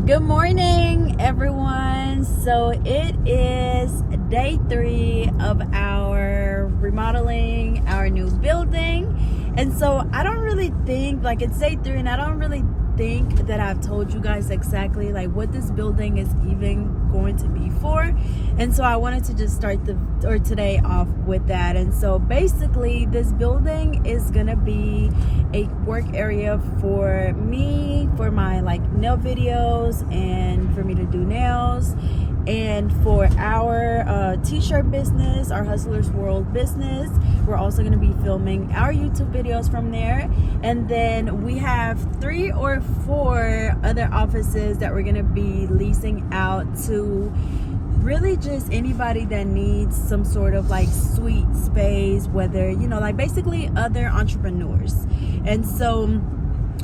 Good morning, everyone. So it is day 3 of our remodeling our new building. And so I don't really think, like, it's day 3 and I don't really think that I've told you guys exactly like what this building is even going to be for. And so I wanted to just start today off with that. And so basically this building is gonna be a work area for me, for my like nail videos and for me to do nails, and for our t-shirt business, our Hustlers World business. We're also going to be filming our YouTube videos from there. And then we have 3 or 4 other offices that we're going to be leasing out to really just anybody that needs some sort of like suite space, whether, you know, like basically other entrepreneurs. And so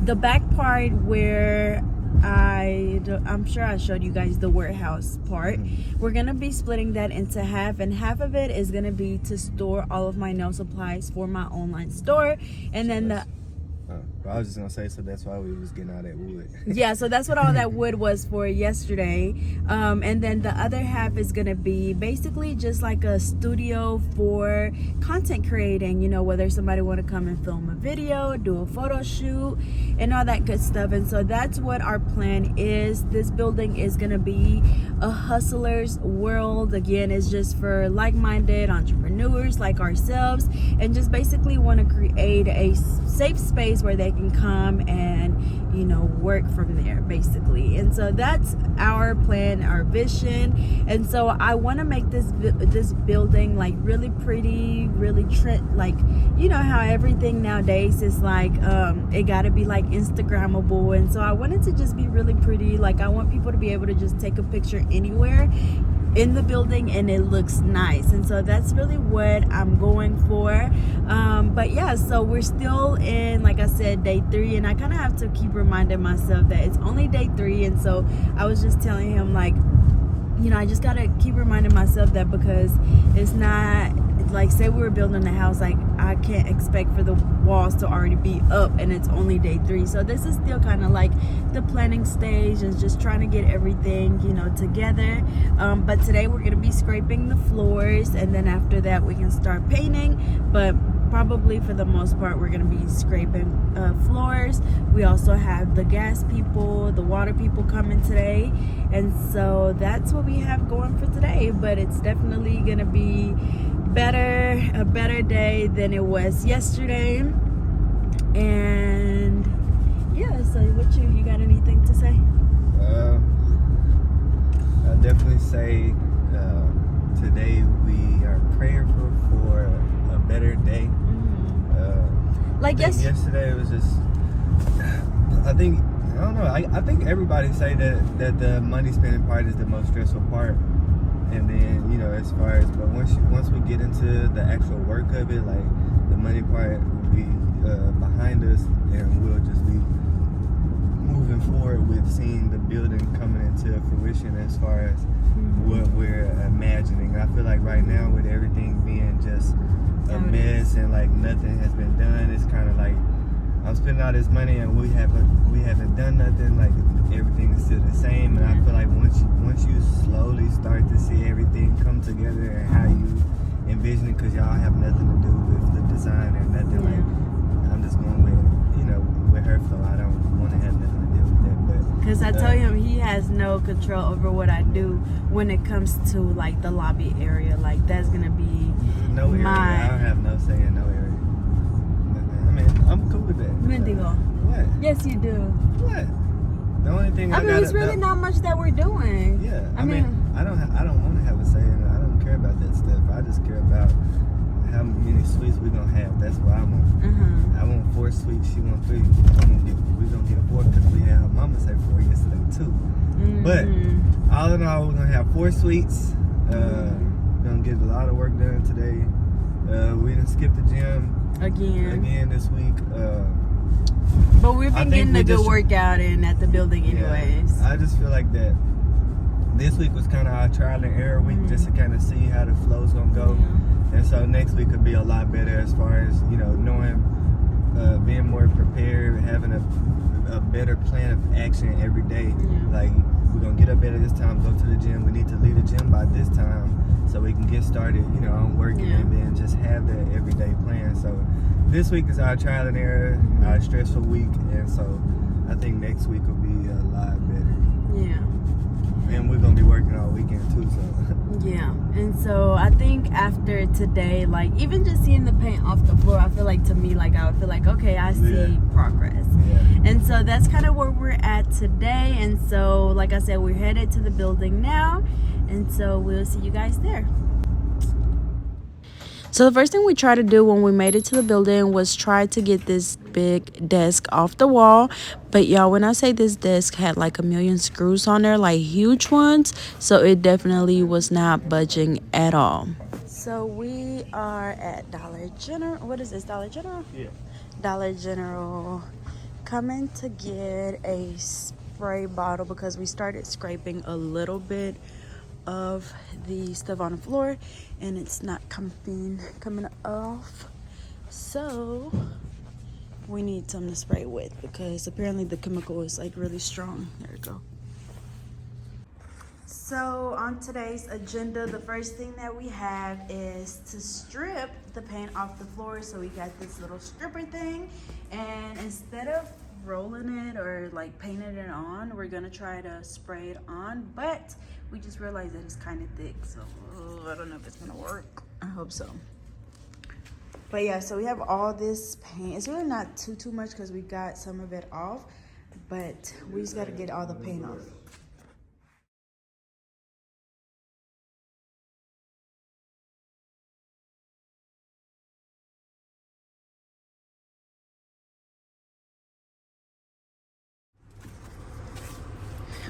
the back part where I'm sure I showed you guys the warehouse part. We're gonna be splitting that into half, and half of it is gonna be to store all of my nail supplies for my online store. And then I was just gonna say, so that's why we was getting all that wood. Yeah, so that's what all that wood was for yesterday. And then the other half is gonna be basically just like a studio for content creating, you know, whether somebody want to come and film a video, do a photo shoot, and all that good stuff. And so that's what our plan is. This building is gonna be a hustler's world. Again, it's just for like-minded entrepreneurs like ourselves, and just basically want to create a safe space where they can come and, you know, work from there basically. And so that's our plan, our vision. And so I want to make this building like really pretty, really like, you know how everything nowadays is like it got to be like Instagrammable. And so I wanted to just be really pretty. Like, I want people to be able to just take a picture anywhere in the building and it looks nice. And so that's really what I'm going for. But yeah, so we're still in, like I said, day 3, and I kind of have to keep reminding myself that it's only day 3. And so I was just telling him, like, you know, I just gotta keep reminding myself that, because it's not like, say we were building a house, like I can't expect for the walls to already be up and it's only day 3. So this is still kind of like the planning stage and just trying to get everything, you know, together. But today we're gonna be scraping the floors, and then after that we can start painting. But probably for the most part we're gonna be scraping floors. We also have the gas people, the water people coming today, and so that's what we have going for today. But it's definitely gonna be a better day than it was yesterday. And yeah, so what you got anything to say? I'll definitely say today we are prayerful for a better day. Like yesterday it was just, I don't know, I think everybody say that the money spending part is the most stressful part. And then, you know, as far as, but once we get into the actual work of it, like the money part will be behind us, and we'll just be moving forward with seeing the building coming into fruition as far as what we're imagining. I feel like right now, with everything being just a mess and like nothing has been done, it's kind of like I'm spending all this money and we haven't done nothing. Like everything is still the same. And I feel like once you slowly start to see everything come together and how you envision it, because y'all have nothing to do with the design or nothing. Like, I'm just going with, you know, with her flow. I don't want to have nothing to do with that. But because I told him he has no control over what I do when it comes to like the lobby area. Like, that's gonna be no area. I don't have no say in no area. I mean, I'm cool with that. Mendigo. What? Yes, you do. What? The only thing I mean, it's really not much that we're doing. Yeah, I mean, I don't want to have a say in it. I don't care about that stuff. I just care about how many sweets we're gonna have. That's what I want. I want 4 sweets. She want 3. We're gonna get 4 because we had her mama say 4 yesterday too. But all in all, we're gonna have 4 sweets. Gonna get a lot of work done today. We didn't skip the gym again this week. But we've been getting a good workout in at the building anyways. I just feel like that this week was kind of our trial and error week, just to kind of see how the flow's gonna go. And so next week could be a lot better as far as, you know, knowing, being more prepared, having a better plan of action every day. Like, bed at this time, go to the gym. We need to leave the gym by this time so we can get started, you know, on working and then just have that everyday plan. So this week is our trial and error, our stressful week, and so I think next week will be a lot better. Yeah. And we're gonna be working all weekend too, so. Yeah. And so I think after today, like even just seeing the paint off the floor, I feel like to me, like I would feel like, okay, I see progress. Yeah. And so that's kind of where we're at today. And so, like I said, we're headed to the building now. And so we'll see you guys there. So the first thing we tried to do when we made it to the building was try to get this big desk off the wall. But y'all, when I say this desk had like a million screws on there, like huge ones, so it definitely was not budging at all. So we are at Dollar General. What is this, Dollar General? Yeah. Dollar General, coming to get a spray bottle because we started scraping a little bit of the stuff on the floor and it's not coming off, so we need something to spray with because apparently the chemical is like really strong. There we go. So on today's agenda, the first thing that we have is to strip the paint off the floor. So we got this little stripper thing, and instead of rolling it or like painting it on, we're gonna try to spray it on, but we just realized that it's kind of thick, so I don't know if it's gonna work. I hope so. But yeah, so we have all this paint. It's really not too much because we got some of it off, but we just gotta get all the paint off.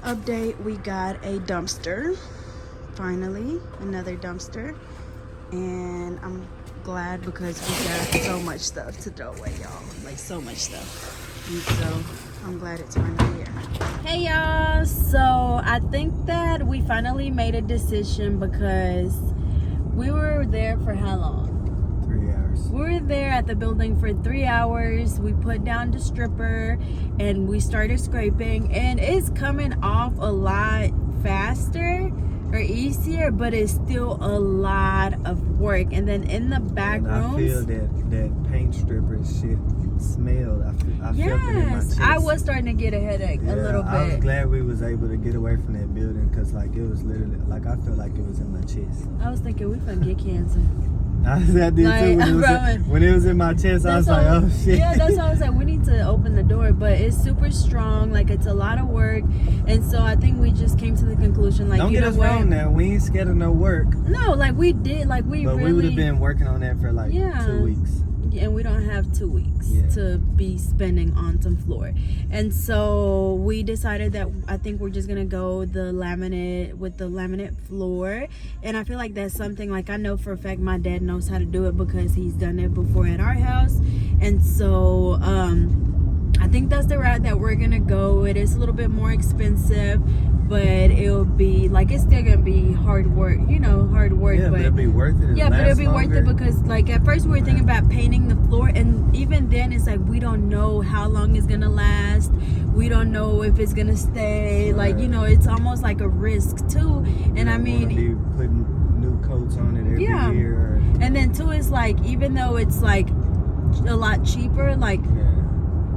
Update, we got a dumpster. Finally, another dumpster. And I'm glad because we got so much stuff to throw away, y'all. Like so much stuff. And so I'm glad it's finally here. Hey y'all, so I think that we finally made a decision because we were there for how long? 3 hours. We were there at the building for 3 hours. We put down the stripper and we started scraping, and it's coming off a lot faster or easier, but it's still a lot of work. And then in the back rooms, I feel that paint stripper shit smelled. I felt it in my chest. I was starting to get a headache a little bit. I was glad we was able to get away from that building because like it was literally like I felt like it was in my chest. I was thinking we finna get cancer. I did too. When it was in my chest, I was like, oh shit. Yeah, that's why I was like, we need to open the door. But it's super strong. Like, it's a lot of work. And so I think we just came to the conclusion, like, don't get us wrong now. We ain't scared of no work. No, like, we did. Like, we really... But we would have been working on that for, like, 2 weeks. And we don't have 2 weeks to be spending on some floor. And so we decided that I think we're just gonna go the laminate floor. And I feel like that's something, like, I know for a fact my dad knows how to do it because he's done it before at our house. And so I think that's the route that we're gonna go. It is a little bit more expensive, but it'll be like, it's still gonna be hard work, hard work. Yeah, but it'll be worth it. Yeah, but it'll be worth it because, like, at first we were thinking about painting the floor, and even then it's like we don't know how long it's gonna last. We don't know if it's gonna stay. Like, it's almost like a risk too. And I mean, be putting new coats on it every year. And then too, it's like, even though it's like a lot cheaper, like.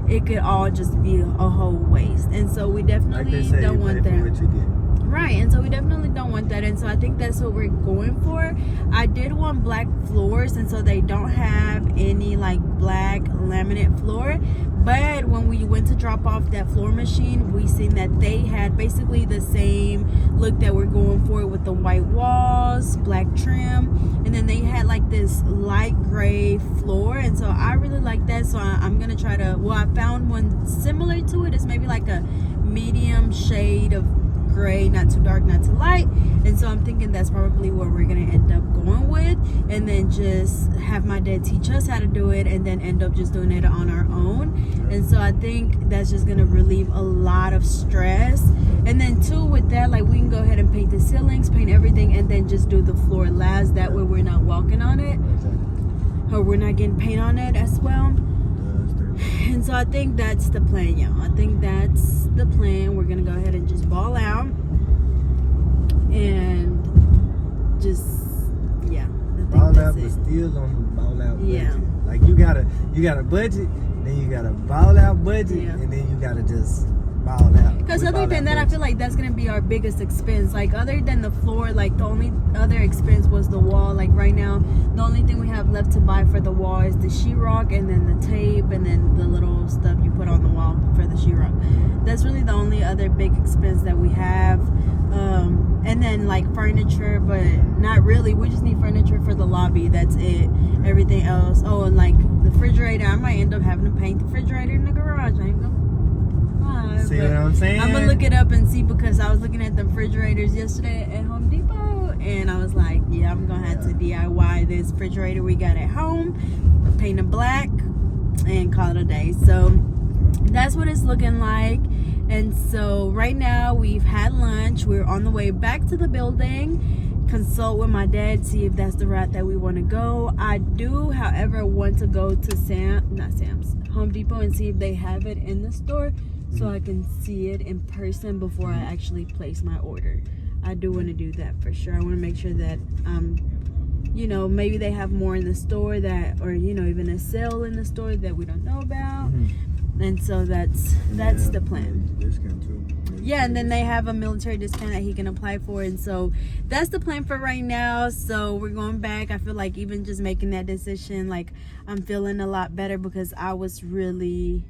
It could all just be a whole waste, and so we definitely don't want that. Right, and so we definitely don't want that, and so I think that's what we're going for. I did want black floors, and so they don't have any like black laminate floor. But when we went to drop off that floor machine, we seen that they had basically the same look that we're going for with the white walls, black trim, and then they had like this light gray floor. And so I really like that. So I'm gonna try to, I found one similar to it. It's maybe like a medium shade of gray, not too dark, not too light. And so I'm thinking that's probably what we're gonna end up going with, and then just have my dad teach us how to do it, and then end up just doing it on our own. And so I think that's just gonna relieve a lot of stress. And then too, with that, like, we can go ahead and paint the ceilings, paint everything, and then just do the floor last. That way we're not walking on it, or we're not getting paint on it as well. And so I think that's the plan, y'all. I think that's the plan. We're gonna go ahead and just ball out. still on the ball out budget. Yeah. Like you gotta budget, then you gotta ball out budget, Yeah. and then you gotta just ball out. Because other than that, I feel like that's gonna be our biggest expense. Like other than the floor, like the only other expense was the wall. Like right now, the only thing we have left to buy for the wall is the sheetrock, and then the tape, and then the little stuff you put on the wall for the sheetrock. That's really the only other big expense that we have. And then like furniture, but not really. We just need furniture for the lobby. That's it. Everything else. Oh, and like the refrigerator. I might end up having to paint the refrigerator in the garage. I ain't gonna lie. See what I'm saying? I'm gonna look it up and see, because I was looking at the refrigerators yesterday at Home Depot, and I was like, yeah, I'm gonna have to DIY this refrigerator we got at home, paint it black, and call it a day. So that's what it's looking like. And so right now we've had lunch. We're on the way back to the building, consult with my dad, see if that's the route that we want to go. I do, however, want to go to Home Depot and see if they have it in the store, so I can see it in person before I actually place my order. I do want to do that for sure. I want to make sure that you know, maybe they have more in the store that, or you know, even a sale in the store that we don't know about. And so that's the plan. Discount too. Yeah, and then they have a military discount that he can apply for, and so that's the plan for right now. So we're going back. I feel like even just making that decision, like I'm feeling a lot better, because I was really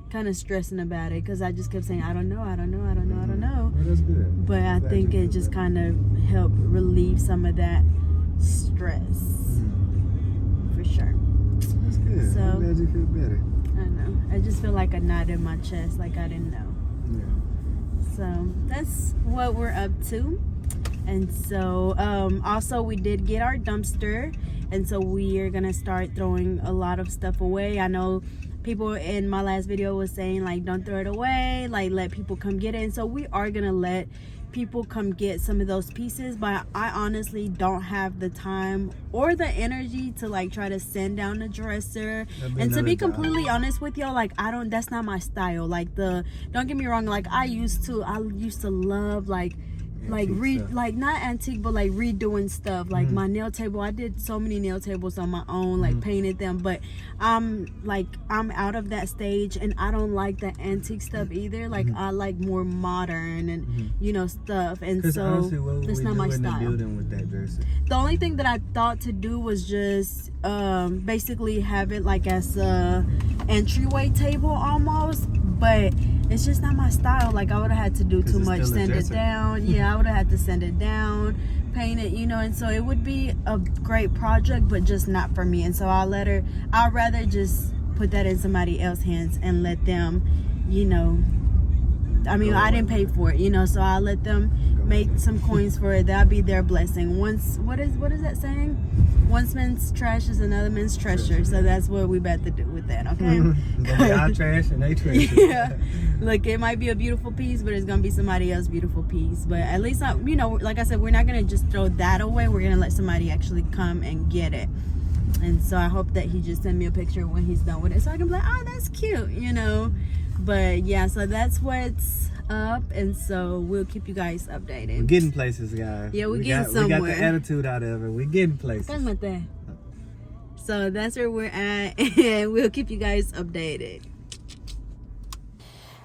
kind of stressing about it, because I just kept saying I don't know. Well, that's good. But I think it just kind of helped relieve some of that stress for sure. That's good. So I'm glad you feel better. I know. I just feel like a knot in my chest, like I didn't know. Yeah. So that's what we're up to. And so also we did get our dumpster, and so we are gonna start throwing a lot of stuff away. I know people in my last video was saying like don't throw it away, like let people come get it, and so we are gonna let people come get some of those pieces, but I honestly don't have the time or the energy to like try to send down the dresser. And to be completely honest with y'all, like that's not my style. Like don't get me wrong, like I used to love like not antique, but like redoing stuff, like my nail table. I did so many nail tables on my own, like painted them, but I'm out of that stage, and I don't like the antique stuff either. Like I like more modern and you know stuff, and so honestly, that's not my style. With that dresser? The only thing that I thought to do was just basically have it like as a entryway table almost, but it's just not my style. Like I would have had to do too much, sand it down. Yeah, I would have had to sand it down, paint it, you know, and so it would be a great project, but just not for me. And so I'd rather just put that in somebody else's hands and let them, you know, I mean, I didn't pay for it, you know, so I'll let them make some coins for it. That'll be their blessing. Once, what is that saying? One man's trash is another man's treasure. So that's what we about to do with that, okay? It's gonna be our trash and they treasure. Yeah. Look, it might be a beautiful piece, but it's gonna be somebody else's beautiful piece. But at least, you know, like I said, we're not gonna just throw that away. We're gonna let somebody actually come and get it. And so I hope that he just send me a picture when he's done with it, so I can be like, oh, that's cute, you know. But yeah, so that's what's up, and so we'll keep you guys updated. We're getting places, guys. Yeah, we're getting somewhere. We got the attitude out of it. We're getting places. So that's where we're at, and we'll keep you guys updated.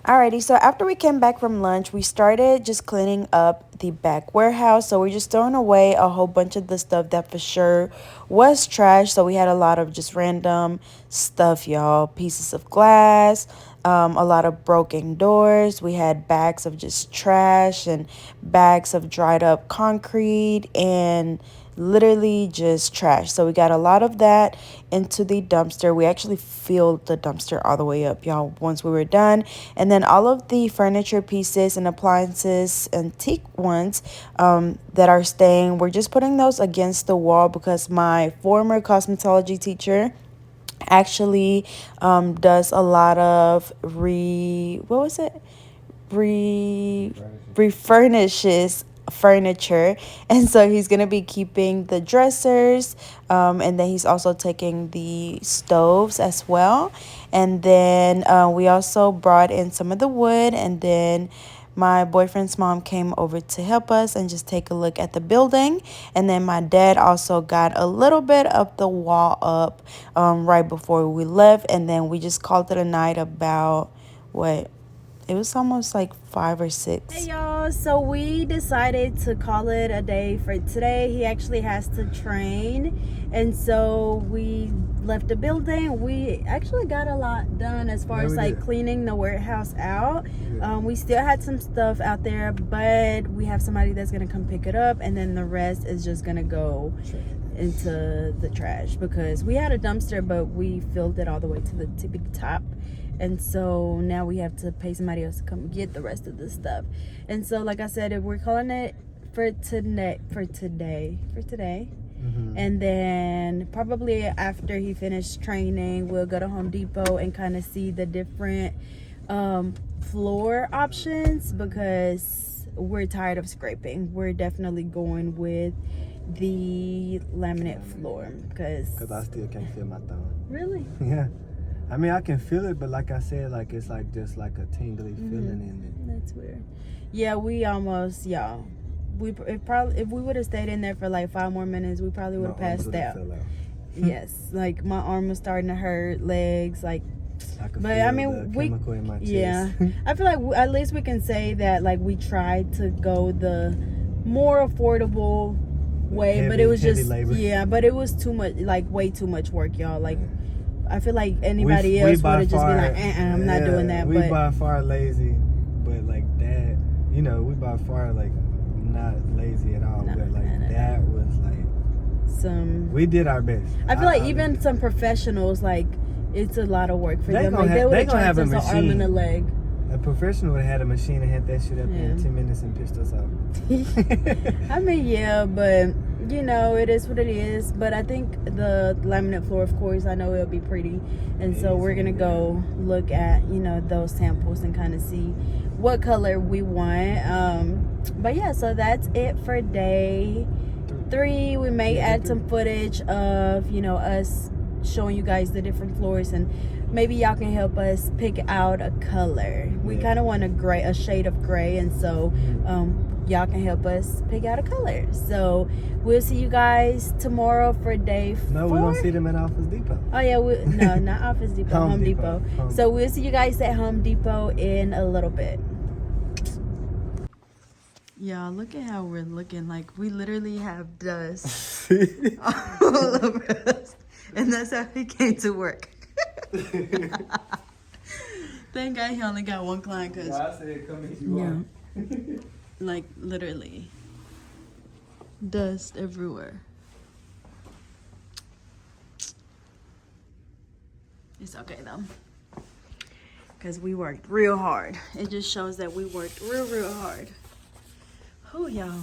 Alrighty, so after we came back from lunch, we started just cleaning up the back warehouse. So we're just throwing away a whole bunch of the stuff that for sure was trash. So we had a lot of just random stuff, y'all. Pieces of glass, a lot of broken doors. We had bags of just trash and bags of dried up concrete and literally just trash. So we got a lot of that into the dumpster. We actually filled the dumpster all the way up, y'all, once we were done. And then all of the furniture pieces and appliances, antique ones that are staying, we're just putting those against the wall because my former cosmetology teacher actually does a lot of refurnishes furniture, and so he's gonna be keeping the dressers, and then he's also taking the stoves as well. And then we also brought in some of the wood, and then my boyfriend's mom came over to help us and just take a look at the building. And then my dad also got a little bit of the wall up right before we left. And then we just called it a night about what? It was almost like 5 or 6. Hey y'all, so we decided to call it a day for today. He actually has to train, and so we left the building. We actually got a lot done as far as like cleaning the warehouse out. We still had some stuff out there, but we have somebody that's gonna come pick it up, and then the rest is just gonna go into the trash, because we had a dumpster but we filled it all the way to the tippy top. And so now we have to pay somebody else to come get the rest of the stuff. And so, like I said, we're calling it for today. Mm-hmm. And then probably after he finished training, we'll go to Home Depot and kind of see the different floor options, because we're tired of scraping. We're definitely going with the laminate floor, because I still can't feel my thumb. Really? Yeah. I mean, I can feel it, but like I said, like it's like just like a tingly feeling in it. That's weird. Yeah, we almost, if we would have stayed in there for like 5 more minutes, we probably would have passed out. Yes, like my arm was starting to hurt, legs, like. But I mean, the chemical in my chest. Yeah, I feel like at least we can say that like we tried to go the more affordable way, but it was just labor. Yeah, but it was too much, like way too much work, y'all. Like. I feel like anybody else would have just been like, I'm not doing that. We by far lazy, but like that, you know, we by far like not lazy at all. But like that was like we did our best. I feel like even some professionals, like it's a lot of work for them. Like they would have a machine. Arm and a leg. A professional would have had a machine and had that shit up in 10 minutes and pissed us off. I mean, yeah, but you know, it is what it is. But I think the laminate floor, of course, I know it'll be pretty, and so we're gonna go look at, you know, those samples and kind of see what color we want. But yeah, so that's it for day 3. We may add some footage of, you know, us showing you guys the different floors, and maybe y'all can help us pick out a color. We kind of want a shade of gray, and so y'all can help us pick out a color. So we'll see you guys tomorrow for day 4. No, we're gonna see them at Office Depot. Oh yeah, no, not Office Depot, Home Depot. So we'll see you guys at Home Depot in a little bit. Y'all, look at how we're looking. Like, we literally have dust all over us. And that's how he came to work. Thank God he only got 1 client, because I said come meet you like literally dust everywhere. It's okay though, because we worked real hard. It just shows that we worked real hard. Oh y'all.